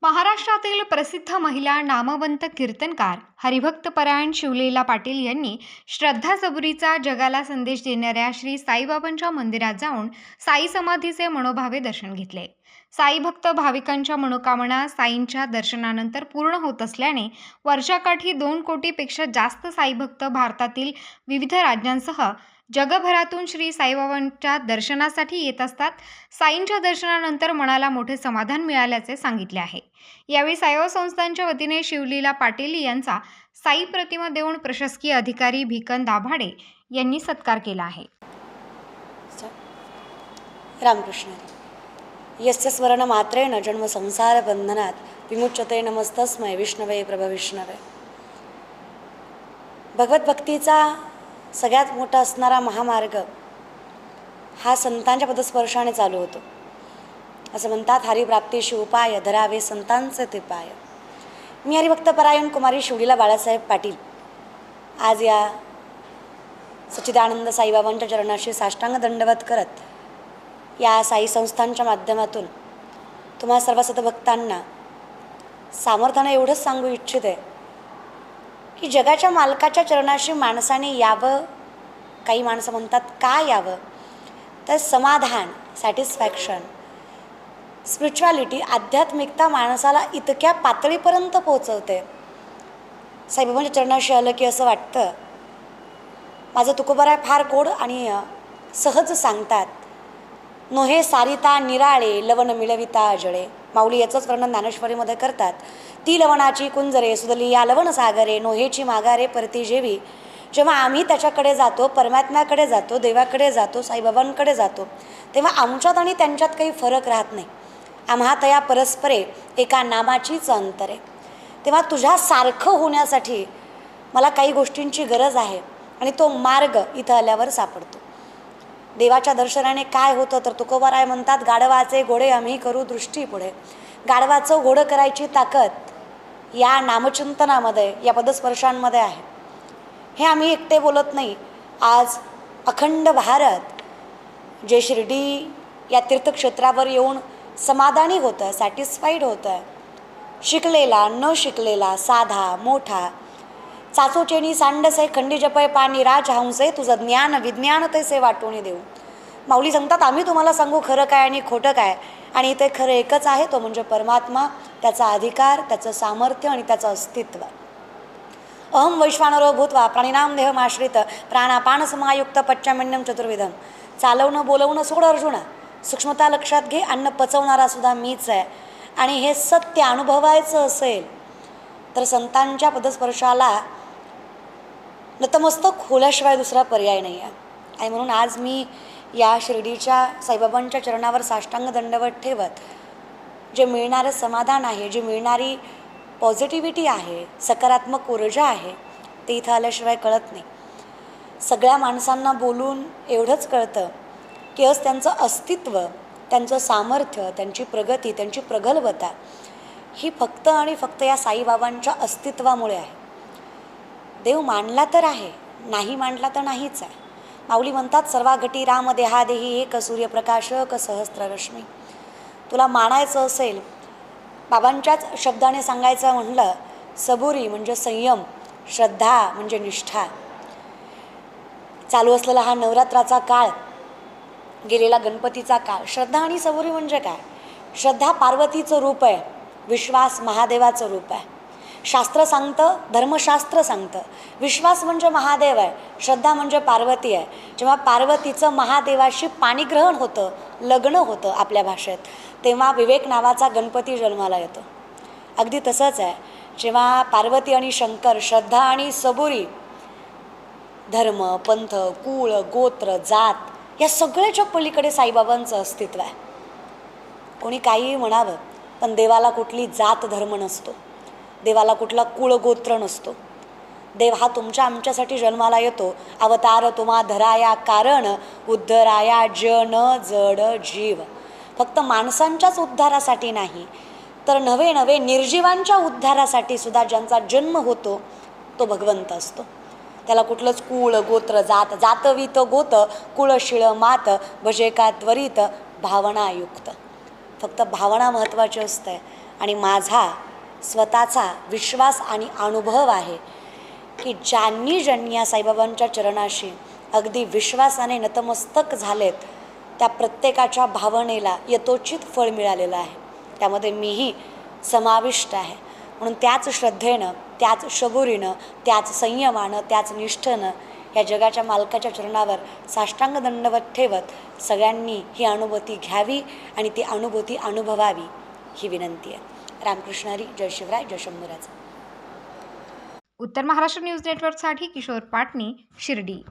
महाराष्ट्रातील प्रसिद्ध महिला नामवंत कीर्तनकार हरिभक्तपरायण शिवलीला पाटील यांनी श्रद्धा सबुरीचा जगाला संदेश देणाऱ्या श्री साईबाबांच्या मंदिरात जाऊन साई समाधीचे मनोभावे दर्शन घेतले. साई भक्त भाविकांच्या मनोकामना साईंच्या दर्शनानंतर पूर्ण होत असल्याने वर्षाकाठी 2 कोटीपेक्षा जास्त साई भक्त भारतातील विविध राज्यांसह जगभरातून श्री साईबाबांच्या दर्शनासाठी येत असतात. साईंच्या दर्शनानंतर मनाला मोठे समाधान मिळाल्याचे सांगितले आहे. यावेळी साईबाबा संस्थांच्या वतीने शिवलीला पाटील यांचा साई प्रतिमा देऊन प्रशासकीय अधिकारी भिकन दाभाडे यांनी सत्कार केला आहे. रामकृष्ण. यस्य स्वर्ण मात्रेण जन्म संसार बंधनात विमुच्यते नमस्तस्मै विष्णवे प्रभविष्णवे. भगवत भक्तीचा सगळ्यात मोठा असणारा महामार्ग हा संतांच्या पदस्पर्शाने चालू होतो. असं म्हणतात, हरिप्राप्तीशी उपाय धरावे संतांचे ते पाय. मी हरिभक्तपरायण कुमारी शिवलीला बाळासाहेब पाटील आज या सच्चिदानंद साईबाबांच्या चरणाशी साष्टांग दंडवत करत या साई संस्थांच्या माध्यमातून तुम्हा सर्व सतभक्तांना सामर्थ्याने एवढंच सांगू इच्छिते की जगाच्या मालकाच्या चरणाशी माणसाने यावं. काही माणसं म्हणतात का यावं, तर समाधान, सॅटिस्फॅक्शन, स्पिरिच्युअलिटी, आध्यात्मिकता माणसाला इतक्या पातळीपर्यंत पोहोचवते. साईबाबांच्या चरणाशी आलं की असं वाटतं माझं तुकोबराय फार गोड आणि सहज सांगतात, नोहे सारिता निराळे लवण मिळविता जळे. माऊली याचंच वर्णन ज्ञानेश्वरीमध्ये करतात. ती लवणाची कुंजरे सुदली या लवण सागरे, नोहेची माघारे परती जेवी. जेव्हा आम्ही त्याच्याकडे जातो, परमात्म्याकडे जातो, देवाकडे जातो, साईबाबांकडे जातो, तेव्हा आमच्यात आणि त्यांच्यात काही फरक राहत नाही. आम्हा तया परस्परे एका नामाचीच अंतरे. तेव्हा तुझ्यासारखं होण्यासाठी मला काही गोष्टींची गरज आहे आणि तो मार्ग इथं आल्यावर सापडतो. देवाच्या दर्शनाने काय होतं तर तुकोबाराय म्हणतात, गाढवाचे घोडे आम्ही करू दृष्टी पुढे. गाढवाचं घोडं करायची ताकद या नामचिंतनामध्ये, या पदस्पर्शांमध्ये आहे. हे आम्ही एकटे बोलत नाही. आज अखंड भारत जे शिर्डी या तीर्थक्षेत्रावर येऊन समाधानी होतं, सॅटिस्फाईड होतं आहे. शिकलेला न शिकलेला, साधा मोठा, चाचोचेनी सांडसे खंडी जपय पाणी राज हंसे, तुझं ज्ञान विज्ञान तैसे वाटून देऊ. माऊली सांगतात, आम्ही तुम्हाला सांगू खरं काय आणि खोटं काय, आणि ते खरं एकच आहे, तो म्हणजे परमात्मा, त्याचा अधिकार, त्याचं सामर्थ्य आणि त्याचं अस्तित्व. अहम वैश्वानरो भूत्वा प्राणिनाम देहमाश्रित प्राणापान समायुक्त पच्चमण्यम चतुर्विधम. चालवणं बोलवणं सोड अर्जुना, सूक्ष्मता लक्षात घे, अन्न पचवणारा सुद्धा मीच आहे. आणि हे सत्य अनुभवायचं असेल तर संतांच्या पदस्पर्शाला नतमस्तक होल्याशिवाय दुसरा पर्याय नाही आहे. आणि म्हणून आज मी या शिर्डीच्या साईबाबांच्या चरणावर साष्टांग दंडवत ठेवत जे मिळणारं समाधान आहे, जी मिळणारी पॉझिटिव्हिटी आहे, सकारात्मक ऊर्जा आहे, ते इथं आल्याशिवाय कळत नाही. सगळ्या माणसांना बोलून एवढंच कळतं की आज त्यांचं अस्तित्व, त्यांचं सामर्थ्य, त्यांची प्रगती, त्यांची प्रगल्भता ही फक्त आणि फक्त या साईबाबांच्या अस्तित्वामुळे आहे. देव मानला तर आहे, नाही मानला तर नाहीच आहे. माऊली म्हणतात, सर्वा घटी राम देहादेही एक सूर्यप्रकाश क सहस्त्ररश्मी. तुला मानायचं असेल, बाबांच्याच शब्दाने सांगायचं म्हणलं, सबुरी म्हणजे संयम, श्रद्धा म्हणजे निष्ठा. चालू असलेला हा नवरात्राचा काळ, गेलेला गणपतीचा काळ, श्रद्धा आणि सबुरी म्हणजे काय? श्रद्धा पार्वतीचं रूप आहे, विश्वास महादेवाचं रूप आहे. शास्त्र सांगतं, धर्मशास्त्र सांगतं, विश्वास म्हणजे महादेव आहे, श्रद्धा म्हणजे पार्वती आहे. जेव्हा पार्वतीचं महादेवाशी पाणीग्रहण होतं, लग्न होतं आपल्या भाषेत, तेव्हा विवेक नावाचा गणपती जन्माला येतो. अगदी तसंच आहे, जेव्हा पार्वती आणि शंकर, श्रद्धा आणि सबुरी, धर्म, पंथ, कुळ, गोत्र, जात या सगळ्याच्या पलीकडे साईबाबांचं अस्तित्व आहे. कोणी काहीही म्हणावं, पण देवाला कुठली जात धर्म नसतो, देवाला कुठला कुळ गोत्र नसतो. देव हा तुमच्या आमच्यासाठी जन्माला येतो. अवतार तुम्हा धराया कारण उद्धराया जन जड जीव. फक्त माणसांच्याच उद्धारासाठी नाही, तर नवे नवे निर्जीवांच्या उद्धारासाठी सुद्धा ज्यांचा जन्म होतो तो भगवंत असतो. त्याला कुठलंच कुळ गोत्र जात, जातवीत गोत कुळ शिळ मात भजे का त्वरित भावनायुक्त. फक्त भावना महत्त्वाची असते आणि माझा स्वतःचा विश्वास आणि अनुभव आहे की ज्यांनी या साईबाबांच्या चरणाशी अगदी विश्वासाने नतमस्तक झालेत त्या प्रत्येकाच्या भावनेला यथोचित फळ मिळालेलं आहे. त्यामध्ये मीही समाविष्ट आहे. म्हणून त्याच श्रद्धेनं, त्याच शबुरीनं, त्याच संयमानं, त्याच निष्ठेनं या जगाच्या मालकाच्या चरणावर साष्टांग दंडवत ठेवत सगळ्यांनी ही अनुभूती घ्यावी आणि ती अनुभूती अनुभवावी ही विनंती आहे. रामकृष्ण हरी. जय शिवराय. जय शंभूराज. उत्तर महाराष्ट्र न्यूज नेटवर्कसाठी किशोर पाटणी, शिर्डी.